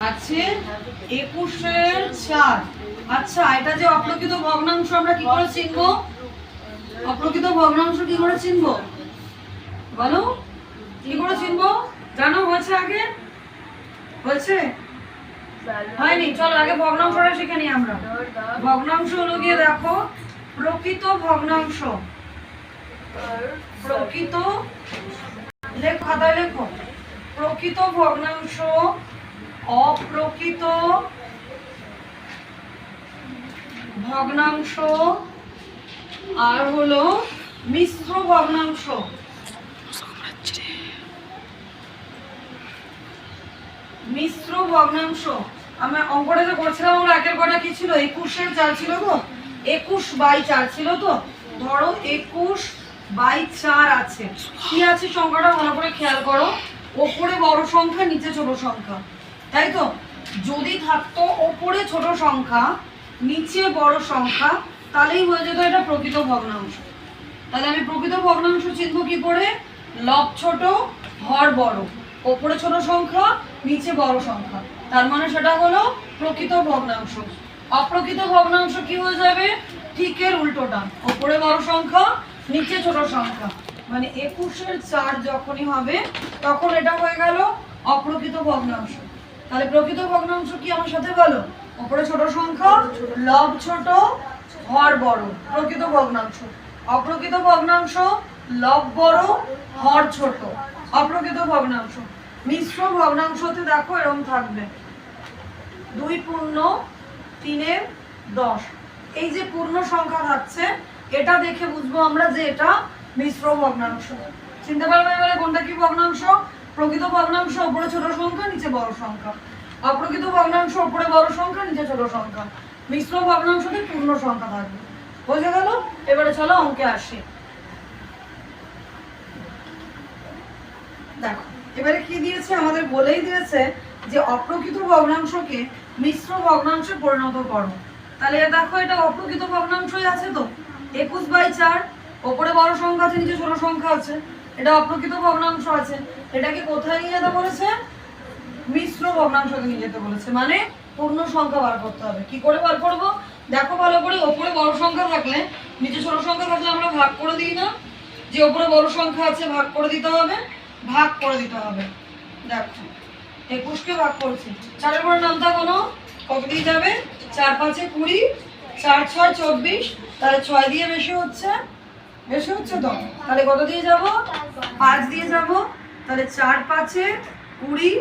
আছে 21/4। আচ্ছা, এটা যে অপ্রকৃত ভগ্নাংশ আমরা কি করে চিনবো? অপ্রকৃত ভগ্নাংশ কি করে চিনবো বলো? কি করে চিনবো জানো? হয়েছে আগে? হয়েছে? হয়নি? চল আগে ভগ্নাংশটা শিখে নিই আমরা। ভগ্নাংশ হলো গিয়ে দেখো, প্রকৃত ভগ্নাংশ। প্রকৃত লেখো, খাতায় লেখো। প্রকৃত ভগ্নাংশ, অপ্রকৃত ভগ্নাংশ, আর হলো মিশ্র ভগ্নাংশ। মিশ্র ভগ্নাংশ আমরা অঙ্কটা যে করছিলাম, আমরা একের কটা কি ছিল? 21/4 ছিল তো, 21/4 ছিল তো। ধরো 21/4 আছে, কি আছে সংখ্যাটা ভালো করে খেয়াল করো। ওপরে বড় সংখ্যা, নিচে ছোট সংখ্যা, তাই তো? যদি থাকতো ওপরে ছোট সংখ্যা, নিচে বড় সংখ্যা, তাহলেই হয়ে যেত এটা প্রকৃত ভগ্নাংশ। তাহলে আমি প্রকৃত ভগ্নাংশ চিনবো কি করে? লব ছোট, হর বড়, ওপরে ছোট সংখ্যা, নিচে বড় সংখ্যা, তার মানে সেটা হলো প্রকৃত ভগ্নাংশ। অপ্রকৃত ভগ্নাংশ কি হয়ে যাবে? ঠিক এর উল্টোটা, ওপরে বড় সংখ্যা, নিচে ছোট সংখ্যা, মানে 21/4 যখনই হবে তখন এটা হয়ে গেল অপ্রকৃত ভগ্নাংশ। তাহলে প্রকৃত ভগ্নাংশ কি আমার সাথে বলো? ওপরে ছোট সংখ্যা, লব ছোট, হর বড়, প্রকৃত ভগ্নাংশ। অপ্রকৃত ভগ্নাংশ, লব বড়, হর ছোট, অপ্রকৃত ভগ্নাংশ। মিশ্র ভগ্নাংশতে দেখো এরকম থাকবে 2 পূর্ণ 3/10। এই যে পূর্ণ সংখ্যা থাকছে, এটা দেখে বুঝবো আমরা যে এটা মিশ্র ভগ্নাংশ। চিনতে পারবে এবারে কোনটা কি ভগ্নাংশ? প্রকৃত ভগ্নাংশ উপরে ছোট সংখ্যা, নিচে বড় সংখ্যা। অপ্রকৃত ভগ্নাংশ উপরে বড় সংখ্যা, নিচে ছোট সংখ্যা। মিশ্র ভগ্নাংশতে পূর্ণ সংখ্যা থাকবে। বোঝা গেল? এবারে চলো অঙ্কে আসি। দেখো এবারে কি দিয়েছে আমাদের? বলেই দিয়েছে যে অপ্রকৃত ভগ্নাংশকে মিশ্র ভগ্নাংশে পরিণত করো। তাহলে দেখো এটা অপ্রকৃত ভগ্নাংশই আছে তো, 21/4, ওপরে বড় সংখ্যা আছে, নিচে ছোট সংখ্যা আছে, এটা অপ্রকৃত ভগ্নাংশ আছে। এটাকে কোথায় নিয়ে যেতে বলেছে? মিশ্র ভগ্নাংশকে নিয়ে যেতে বলেছে, মানে পূর্ণ সংখ্যা বার করতে হবে। কি করে বার করবো? দেখো ভালো করে, ওপরে বড় সংখ্যা থাকলে, নিচে ছোট সংখ্যা থাকলে আমরা ভাগ করে দিই না? যে ওপরে বড় সংখ্যা আছে ভাগ করে দিতে হবে, ভাগ করে দিতে হবে। দেখো 21কে ভাগ করছি, 4-এর পরে নামতা কোনো, কত দিয়ে যাবে? 4-5 20, 4-6 24, তাহলে 6 দিয়ে বেশি হচ্ছে, বেশি হচ্ছে তো, তাহলে কত দিয়ে যাব? 5 দিয়ে যাব। তাহলে 4-5 20,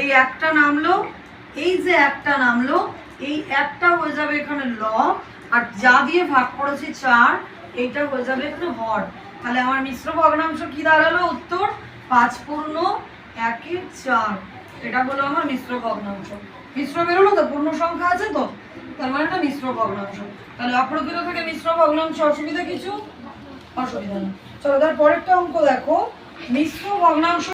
এই একটা নামলো, এই যে একটা নামলো, এই একটা হয়ে যাবে এখানে লব, আর যা দিয়ে ভাগ করেছি 4, এইটা হয়ে যাবে এখানে হর। তাহলে আমার মিশ্র ভগ্নাংশ কি দাঁড়ালো? উত্তর 5 পূর্ণ 1/4। এটা হলো আমার মিশ্র ভগ্নাংশ। মিশ্র বেরোলো তো, পূর্ণ সংখ্যা আছে তো, তার মানে এটা মিশ্র ভগ্নাংশ। তাহলে অপ্রকৃত থেকে মিশ্র ভগ্নাংশ, অসুবিধা কিছু? অসুবিধা নেই। চলো তার পরেরটা অঙ্ক দেখো। মিশ্র ভগ্নাংশ